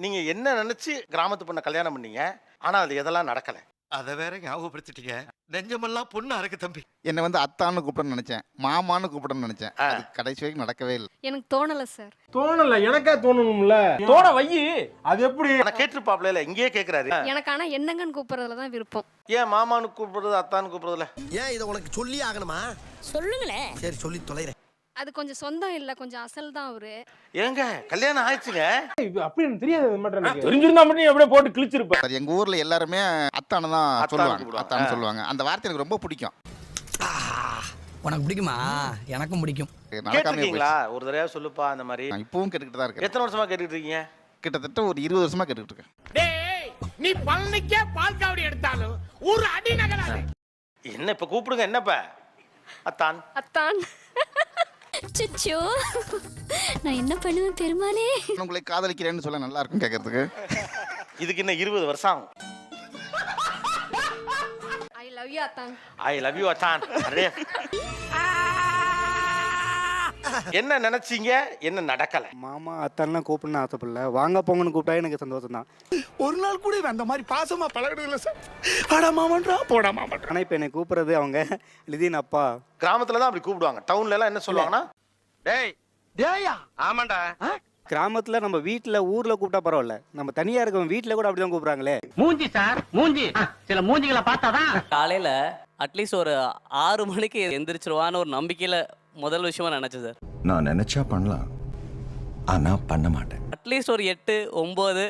நீங்க என்ன நினைச்சு கிராமத்து பொண்ணை கல்யாணம் பண்ணீங்க? ஆனா அது எதெல்லாம் நடக்கல. அத வேற ஞாபகப்படுத்திட்டீங்க. நெஞ்சமெல்லாம் பொண்ணா இருக்கு தம்பி. என்னை வந்து அத்தான்னு கூப்பிடணும்னு நினைச்சேன், மாமான்னு கூப்பிடணும்னு நினைச்சேன். அது கடைசி வரைக்கும் நடக்கவே இல்லை. எனக்கு தோணல சார். தோணல, எனக்கா தோணணும்ல. தோண வையி. அது எப்படி? ஆனா கேட்டிருப்பாப்ல, இல்ல இங்கேயே கேக்குறாரு. எனக்கு ஆனா என்னங்கன்னு கூப்பிடுறதுல தான் விருப்பம். ஏன் மாமான்னு கூப்பிடுறது, அத்தான்னு கூப்பிடுறதுல? ஏன் இத உனக்கு சொல்லி ஆகணுமா? சொல்லுங்களேன். சரி சொல்லி தொலைறேன். அது கொஞ்சம் சொந்தம் இல்ல, கொஞ்சம் அசல் தான் அவரு. ஏங்க கல்யாணம் ஆயிடுச்சுங்க. அப்படி எனக்கு தெரியாது மட்டும். எனக்கு தெரிஞ்சிருந்தா மட்டும் நீ அப்படியே போட்டு கிழிச்சிருப்ப. சார் எங்க ஊர்ல எல்லாருமே அத்தான்னு தான் அத்தான்னு சொல்லுவாங்க, கூப்பிடுவாங்க. அத்தான்னு சொல்லுவாங்க. அந்த வார்த்தை எனக்கு ரொம்ப பிடிக்கும். உனக்கு பிடிக்குமா? எனக்கும் பிடிக்கும். நடக்காம கேட்டிருக்கீங்களா? ஒரு தடவை சொல்லுப்பா அந்த மாதிரி. நான் இப்பவும் கேட்டுக்கிட்டு தான் இருக்கேன். எத்தனை வருஷமா கேட்டுட்டு இருக்கீங்க? கிட்டத்தட்ட ஒரு 20 வருஷமா கேட்டுக்கிட்டு இருக்கேன். டேய், நீ பழனிக்கே பால் காவடி எடுத்தாலும் ஒரு அடி நகராது. என்ன இப்ப கூப்பிடுங்க, என்னப்ப? அத்தான். அத்தான். சுச்சோ, நான் என்ன பண்ணுவேன் பெருமானே? உங்களை காதலிக்கிறேன்னு சொல்ல நல்லா இருக்கும் கேட்கறதுக்கு. இதுக்கு இன்னும் 20 வருஷம் ஆகும். ஐ லவ் யூ அத்தான். ஐ லவ் யூ அத்தான். அரே. என்ன நினைச்சீங்க, என்ன நடக்கல? மாமா அத்தான்லாம் கூப்பிடணும்னு ஆசைப்படல, வாங்க போங்கன்னு கூப்பிட்டா எனக்கு சந்தோஷம் தான். ஒரு நாள் கூட அந்த மாதிரி பாசமா பழகினது இல்ல சார். வாடா மாமன்றா, போடா மாமன்றா. ஆனால் இப்போ என்னை கூப்பிடுறது அவங்க லிதின் அப்பா. கிராமத்துல தான் அப்படி கூப்பிடுவாங்க. டவுன்ல எல்லாம் என்ன சொல்லுவாங்கன்னா, டேய் டேயா. ஆமாண்டா. கிராமத்தில் நம்ம வீட்டில் ஊரில் கூப்பிட்டா பரவாயில்ல, நம்ம தனியாக இருக்கவங்க வீட்டில் கூட அப்படி தான் கூப்பிட்றாங்களே. மூஞ்சி சார், மூஞ்சி. சில மூஞ்சிகளை பார்த்தாதான் காலையில் அட்லீஸ்ட் ஒரு 6 மணிக்கு எந்திரிச்சிருவான்னு ஒரு நம்பிக்கையில் முதல் விஷயமா நினச்சேன் சார். நான் நினைச்சா பண்ணலாம், ஆனா பண்ண மாட்டேன். அட்லீஸ்ட் ஒரு 8, 9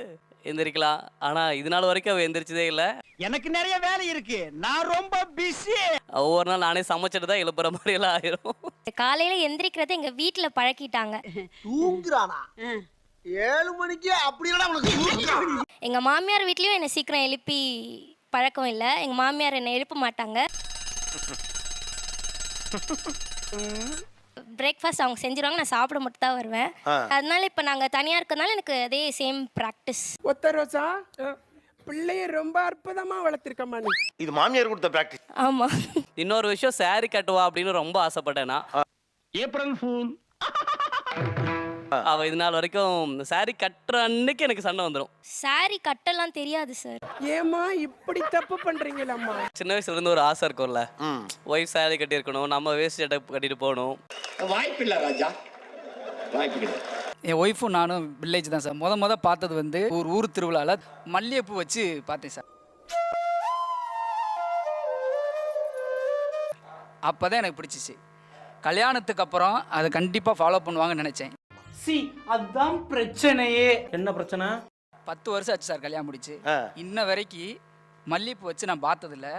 எந்திரிக்கலாம். ஆனால் இது நாள் வரைக்கும் அவள் எந்திரிச்சதே இல்லை. எனக்கு நிறைய வேலை இருக்கு, நான் ரொம்ப பிஸி. ஒவ்வொரு நாள் நானே சமைச்சிட்டு தான் எழுப்புற மாதிரி எல்லாம் ஆயிரும். காலையில எந்திரிக்கிறத எங்க வீட்டுல பழக்கிட்டாங்க. தூங்குறானா? 7 மணிக்கு அப்படி என்னடா உனக்கு? எங்க மாமியார் வீட்லயும் என்னை சீக்கிரம் எழுப்பி பழக்கம் இல்லை. எங்க மாமியார் என்னை எழுப்ப மாட்டாங்க. பிரேக்ஃபாஸ்ட் அவங்க செஞ்சிருவாங்க, நான் சாப்பிட மட்டும் தான் வருவேன். அதனால இப்போ நாங்கள் தனியாக இருக்கிறதுனால எனக்கு அதே சேம் ப்ராக்டிஸ். ஒத்த ரோசா, பிள்ளைய ரொம்ப அற்புதமா வளர்த்திருக்கமா நீ. இது மாமியார் கொடுத்த பிராக்டிஸ். ஆமாம். இன்னொரு விஷயம், saree கட்டுவா அப்படின்னு ரொம்ப ஆசைப்பட்டேன்னா, ஏப்ரல் ஃபூல். அவள் இது நாள் வரைக்கும் saree கட்டுற அன்னைக்கு எனக்கு சண்டை வந்துடும். சாரி கட்டெல்லாம் தெரியாது சார். ஏமா இப்படி தப்பு பண்றீங்களம்மா? சின்ன வயசுல இருந்து ஒரு ஆசை இருக்கும்ல, ஒய்ஃப் saree கட்டி இருக்கணும், நம்ம வேஸ்ட் சட்டை கட்டிட்டு போகணும். வாய்ப்பு இல்ல ராஜா, வாய்ப்பு இல்லை. என் ஒய்ஃபும் நானும் வில்லேஜ் தான் சார். முத பார்த்தது வந்து ஒரு ஊர் திருவிழாவில் மல்லிகைப்பூ வச்சு பார்த்தேன் சார். அப்போ தான் எனக்கு பிடிச்சிச்சு. கல்யாணத்துக்கு அப்புறம் அதை கண்டிப்பாக ஃபாலோ பண்ணுவாங்கன்னு நினச்சேன். அதான் பிரச்சனையே. என்ன பிரச்சனை? 10 வருஷம் ஆச்சு சார் கல்யாணம் முடிச்சு. இன்ன வரைக்கும் மல்லிகைப்பூ வச்சு நான் பார்த்ததில்ல.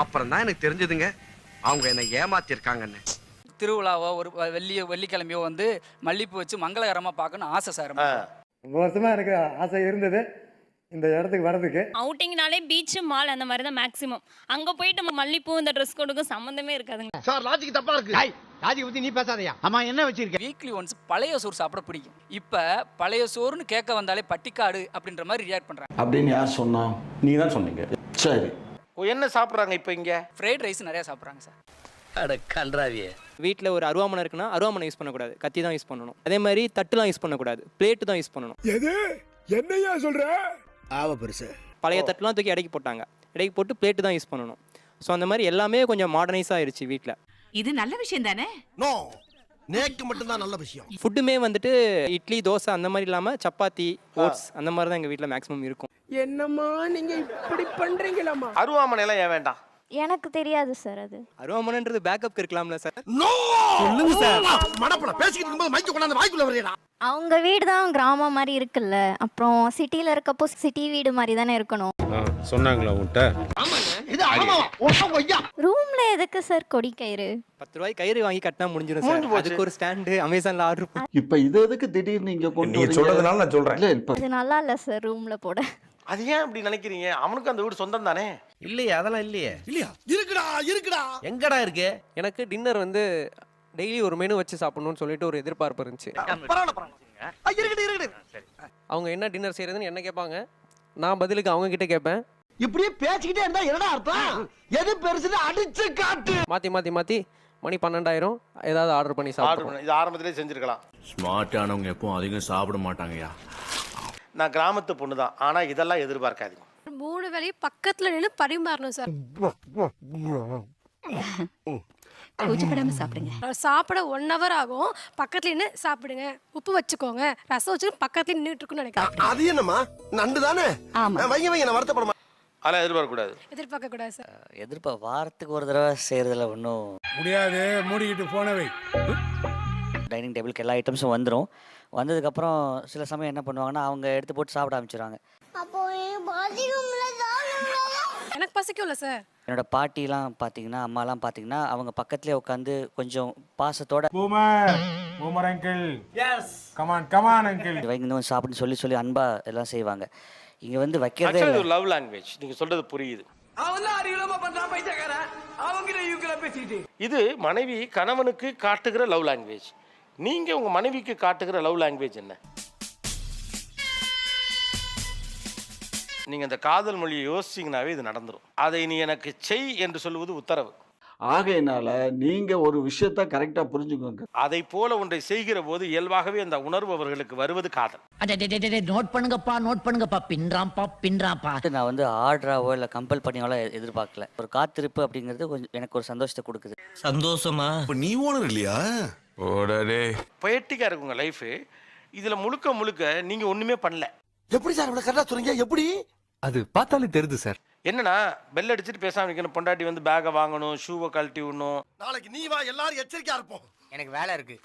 அப்புறம் தான் எனக்கு தெரிஞ்சதுங்க, அவங்க என்ன ஏமாத்திருக்காங்கன்னு. திருவிழாவோ ஒரு வெள்ளிக்கிழமையோ வந்து மல்லிகைப்பூ வச்சு மங்களகரமாக பார்க்கணும்னு ஆசை சார். ரொம்ப வருஷமாக எனக்கு ஆசை இருந்தது இந்த இடத்துக்கு வர்றதுக்கு. அவுட்டிங்னாலே பீச், மால் அந்த மாதிரி தான் மேக்ஸிமம். அங்கே போயிட்டு மல்லிப்பூ இந்த ட்ரெஸ் கோடுக்கும் சம்மந்தமே இருக்காதுங்க சார் லாஜிக் தப்பா இருக்கு. லாஜிக் பத்தி நீ பேசாதயா. ஆமா, என்ன வச்சிருக்க? வீக்லி ஒன்ஸ் பழைய சோறு சாப்பிட பிடிக்கும். இப்போ பழைய சோறுன்னு கேட்க வந்தாலே பட்டிக்காடு அப்படின்ற மாதிரி ரியாக்ட் பண்ணுறாங்க. அப்படின்னு யார் சொன்னா? நீ தான் சொன்னீங்க. சரி, என்ன சாப்பிடுறாங்க இப்போ இங்க? ஃப்ரைட் ரைஸ் நிறையா சாப்பிட்றாங்க சார். அட கன்றாவியே. வீட்டில் ஒரு அருவாமனை இருக்குன்னா அருவாமனை யூஸ் பண்ணக்கூடாது, கத்தி தான் யூஸ் பண்ணணும். அதே மாதிரி தட்டுலாம் யூஸ் பண்ணக்கூடாது, பிளேட்டு தான் யூஸ் பண்ணணும். எது என்னையா சொல்ற? ஆவ பெருசு. பழைய தட்டுலாம் தூக்கி இடைக்கு போட்டாங்க, இடைக்கு போட்டு பிளேட்டு தான் யூஸ் பண்ணணும். ஸோ அந்த மாதிரி எல்லாமே கொஞ்சம் மாடர்னைஸ் ஆயிடுச்சு வீட்டில். இது நல்ல விஷயம் தானே? நோ, நேக்கு மட்டும்தான் நல்ல விஷயம். ஃபுட்டுமே வந்துட்டு இட்லி, தோசை அந்த மாதிரி இல்லாமல் சப்பாத்தி, ஓட்ஸ் அந்த மாதிரி தான் எங்கள் வீட்டில் மேக்ஸிமம் இருக்கும். என்னம்மா நீங்க இப்படி பண்றீங்களாம்மா? அருவாமனை எல்லாம் ஏன் வேண்டாம்? எனக்கு தெரியாது சார். அது அருவாமனைன்றது பேக்கப் இருக்கலாம்ல சார். நோ, சொல்லுங்க சார். மடப்பட பேசிக்கிட்டு இருக்கும்போது மைக்க கொண்டாந்து வாய்க்குள்ள வரையடா. அவங்க வீடு தான் கிராமம் மாதிரி இருக்குல்ல, அப்புறம் சிட்டியில் இருக்கப்போ சிட்டி வீடு மாதிரி தானே இருக்கணும். சொன்னாங்களா உன்கிட்ட? இது ஆமா, ஓடுங்க ஐயா. ரூம்ல எதுக்கு சார் கொடி கயிறு? 10 ரூபாய் கயிறு வாங்கி கட்டினா முடிஞ்சிடும் சார். அதுக்கு ஒரு ஸ்டாண்டு அமேசானில் ஆர்டர் பண்ணி. இப்ப இது எதுக்கு திடீர்னு இங்க கொண்டு நீ சொல்றதுனால நான் சொல்றேன். இல்ல இப்ப அது நல்லா இல்லை சார் ரூம்ல போட. அது ஏன் அப்படி நினைக்கிறீங்க? அவனுக்கு அந்த வீடு சொந்தம் தானே. இல்லையே, அதெல்லாம் இல்லையே. இல்லையா? இருக்குடா இருக்குடா. எங்கடா இருக்கு? எனக்கு டின்னர் வந்து டெய்லி ஒரு மெனு வச்சு சாப்பிடணும்னு சொல்லிட்டு ஒரு எதிர்பார்ப்பு இருந்துச்சு. பரவாயில்ல பரவாயில்ல. இருக்குது இருக்குது. அவங்க என்ன டின்னர் செய்யறதுன்னு என்ன கேட்பாங்க, நான் பதிலுக்கு அவங்க கிட்ட கேட்பேன். இப்படியே பேசிக்கிட்டே இருந்தா என்னடா அர்த்தம்? எது பெருசுன்னு அடிச்சு காட்டு. மாற்றி மணி 12 ஏதாவது ஆர்டர் பண்ணி சாப்பிடுவோம். இது ஆரம்பத்திலே செஞ்சிருக்கலாம். ஸ்மார்ட்டானவங்க எப்பவும் அதிகம் சாப்பிட மாட்டாங்கயா. நான் கிராமத்து பொண்ணு தான், ஆனால் இதெல்லாம் எதிர்பார்க்காதீங்க. 3 வேளையும் பக்கத்துல நின்று பரிமாறணும் சார். கூச்சப்படாம சாப்பிடுங்க. சாப்பிட 1 hour ஆகும். பக்கத்துல நின்று சாப்பிடுங்க, உப்பு வச்சுக்கோங்க, ரசம் வச்சு பக்கத்துல நின்றுட்டு இருக்குன்னு நினைக்கிறேன். அது என்னமா நண்டு தானே? வைங்க நான் வருத்தப்பட அதெல்லாம் எதிர்பார்க்கக்கூடாது. எதிர்பார்க்க கூடாது சார். வாரத்துக்கு ஒரு தடவை செய்கிறதுல ஒன்றும் முடியாது, மூடிக்கிட்டு போனவை. டைனிங் டேபிளுக்கு எல்லா ஐட்டம்ஸும் வந்துடும். வந்ததுக்கப்புறம் சில சமயம் என்ன பண்ணுவாங்கன்னா அவங்க எடுத்து போட்டு சாப்பிட ஆரம்பிச்சிடுவாங்க. எனக்கு பசிக்கும்ல சார். என்னோட பாட்டிலாம் பார்த்தீங்கன்னா, அம்மாலாம் பார்த்தீங்கன்னா அவங்க பக்கத்துலேயே உட்காந்து கொஞ்சம் பாசத்தோட boomer uncle yes come on uncle வைங்க சாப்பிடுன்னு சொல்லி சொல்லி அன்பா எல்லாம் செய்வாங்க. இங்கே வந்து வைக்கிறதே ஆக்சுவலி இது லவ் லாங்குவேஜ். நீங்கள் சொல்கிறது புரியுது. இது மனைவி கணவனுக்கு காட்டுகிற லவ் லாங்குவேஜ். நீங்கள் உங்கள் மனைவிக்கு காட்டுகிற லவ் லாங்குவேஜ் என்ன? நீங்கள் அந்த காதல் மொழியை யோசிச்சிங்கனாவே இது நடந்துடும். அதை நீ எனக்கு செய் என்று சொல்லுவது உத்தரவு. ஆகையினால நீங்க ஒரு விஷயத்த கரெக்டா புரிஞ்சுக்கோங்க. அதை போல ஒன்றை செய்கிற போது இயல்பாகவே அந்த உணர்வு அவர்களுக்கு வருவது காதல். நோட் பண்ணுங்கப்பா பின்றாம்பா. நான் வந்து ஆர்டராவோ இல்லை கம்பல் பண்ணியாவோ எதிர்பார்க்கல. ஒரு காத்திருப்பு அப்படிங்கிறது கொஞ்சம் எனக்கு ஒரு சந்தோஷத்தை கொடுக்குது. சந்தோஷமா? நீ ஓனர் இல்லையா? பொயட்டிக்காக இருக்குங்க லைஃபு. இதில் முழுக்க முழுக்க நீங்கள் ஒன்றுமே பண்ணல. எப்படி சார் இவ்வளவு கரெக்டா சொல்றீங்க? எப்படி? அது பார்த்தாலே தெரியுது சார். என்னன்னா பெல் அடிச்சுட்டு பேசாம நிற்கணும். பொண்டாட்டி வந்து பேக்கை வாங்கணும், ஷூவை கழட்டி விடணும். நாளைக்கு நீ வா, எல்லாரும் எச்சரிக்கையா இருப்போம். எனக்கு வேலை இருக்கு.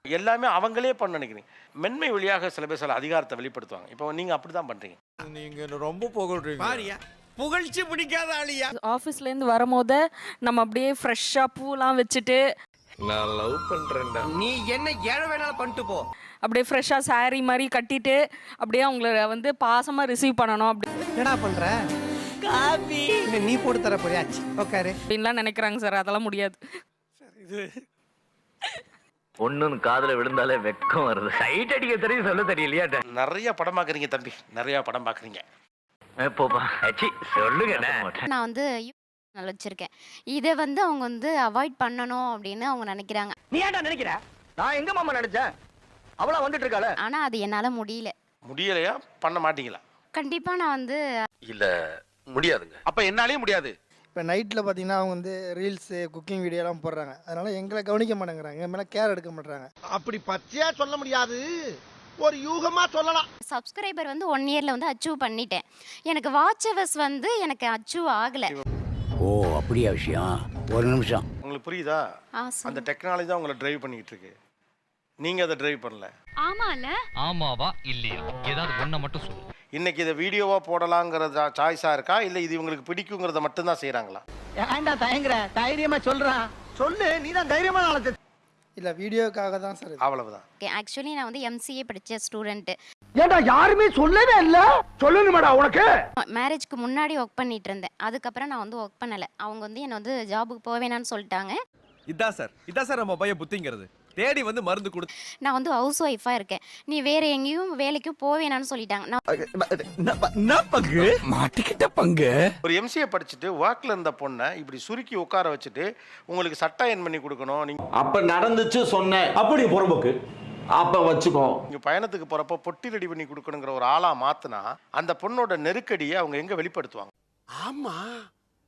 எல்லாமே அவங்களே பண்ண நினைக்கிறீங்க. மென்மை வழியாக சில பேர் சில அதிகாரத்தை வெளிப்படுத்துவாங்க. இப்போ நீங்கள் அப்படி தான் பண்ணுறீங்க. நீங்க ரொம்ப புகழ்றீங்க. புகழ்ச்சி பிடிக்காத ஆளியா? ஆஃபீஸ்லேருந்து வரும்போது நம்ம அப்படியே ஃப்ரெஷ்ஷாக பூலாம் வச்சுட்டு நான் லவ் பண்றேன்டா. நீ என்ன ஏழை வேணாலும் பண்ணிட்டு போ. அப்படியே ஃப்ரெஷ்ஷாக saree மாதிரி கட்டிட்டு அப்படியே அவங்கள வந்து பாசமாக ரிசீவ் பண்ணணும் என்னடா பண்ற? காபி நீ போட்டு தர போறியாச்சு. உட்காரு அப்படின்லாம் நினைக்கிறாங்க சார். அதெல்லாம் முடியாது. ஒன்றுன்னு காதில் விழுந்தாலே வெக்கம் வருது. சைட் அடிக்க தெரியும், சொல்ல தெரியலையா? நிறைய படம் பார்க்குறீங்க தம்பி, நிறையா படம் பார்க்குறீங்க. போப்பா சொல்லுங்க. நான் வந்து வச்சிருக்கேன். இதை வந்து அவங்க வந்து அவாய்ட் பண்ணணும் அப்படின்னு அவங்க நினைக்கிறாங்க. நீ ஏன்டா நினைக்கிற? நான் எங்க மாமா நினைச்சேன்? அவளா வந்துட்டு இருக்காள. ஆனா அது என்னால முடியல. முடியலையா? பண்ண மாட்டீங்களா? கண்டிப்பா நான் வந்து இல்ல முடியாதுங்க. அப்ப என்னாலே முடியாது. இப்போ நைட்டில் பார்த்தீங்கன்னா அவங்க வந்து ரீல்ஸு குக்கிங் வீடியோலாம் போடுறாங்க. அதனால எங்களை கவனிக்க மாட்டேங்கிறாங்க, எங்கள் மேலே கேர் எடுக்க மாட்டேறாங்க. அப்படி பச்சையா சொல்ல முடியாது, ஒரு யூகமா சொல்லலாம். சப்ஸ்கிரைபர் வந்து 1 yearல வந்து அச்சீவ் பண்ணிட்டேன். எனக்கு வாட்ச் ஹவர்ஸ் வந்து எனக்கு அச்சீவ் ஆகல. ஓ அப்படியா விஷயம்? ஒரு நிமிஷம். உங்களுக்கு புரியுதா? அந்த டெக்னாலஜி தான் உங்களை டிரைவ் பண்ணிட்டு இருக்கு. நீங்க அதை டிரைவ் பண்ணல. ஆமால? ஆமாவா இல்லையா? ஏதாவது ஒண்ண மட்டும் சொல்லு. இன்னைக்கு இதை வீடியோவா போடலாங்கிறத சாய்ஸா இருக்கா, இல்ல இது இவங்களுக்கு பிடிக்குங்கிறத மட்டும் தான் செய்யறாங்களா? ஏன்டா தயங்குற? தைரியமா சொல்றான். சொல்லு, நீ தான் தைரியமான ஆளு. இல்லை வீடியோக்காக தான் சார். அவ்வளவுதான். ஆக்சுவலி நான் வந்து MCA படிச்ச ஸ்டூடெண்ட். ஏன்டா யாருமே சொல்லவே இல்ல? சொல்லணுமாடா உனக்கு? மேரேஜ்க்கு முன்னாடி ஒர்க் பண்ணிட்டு இருந்தேன். அதுக்கப்புறம் நான் வந்து ஒர்க் பண்ணல. அவங்க வந்து என்ன வந்து ஜாபுக்கு போவேனான்னு சொல்லிட்டாங்க. இதான் சார் நம்ம பையன் புத்திங்கிறது. தேடி வந்து மருந்து கொடு. நான் வந்து ஹவுஸ் ஒய்ஃபா இருக்கேன். நீ வேற எங்கேயும் வேலைக்கும் போவேனான்னு சொல்லிட்டாங்க. மாட்டிக்கிட்ட பங்கு. ஒரு MCA படிச்சுட்டு ஒர்க்ல இருந்த பொண்ணை இப்படி சுருக்கி உட்கார வச்சுட்டு உங்களுக்கு சட்டை அயன் பண்ணி கொடுக்கணும். நீங்க அப்ப நடந்துச்சு சொன்னேன். அப்படி புறம்போக்கு. அப்ப வச்சுக்கோ. நீங்க பயணத்துக்கு போறப்ப பொட்டி ரெடி பண்ணி கொடுக்கணுங்கிற ஒரு ஆளா மாத்தினா அந்த பொண்ணோட நெருக்கடியை அவங்க எங்க வெளிப்படுத்துவாங்க? ஆமா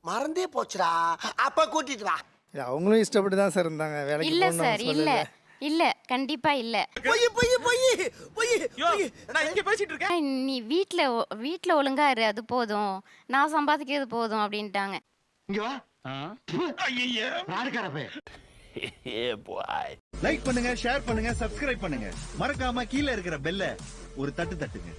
மறந்தே போச்சுடா. அப்ப கூட்டிட்டு வா. இல்லை அவங்களும் இஷ்டப்பட்டு தான் சார் இருந்தாங்க. வேலைக்கு இல்ல சார், இல்ல இல்ல கண்டிப்பா இல்ல. நீ வீட்ல ஒழுங்கா இரு, அது போதும், நான் சம்பாதிக்கிறது போதும் அப்படின்ட்டாங்க. லைக் பண்ணுங்க, ஷேர் பண்ணுங்க, சப்ஸ்கிரைப் பண்ணுங்க. மறக்காம கீழே இருக்கிற பெல்ல ஒரு தட்டு தட்டுங்க.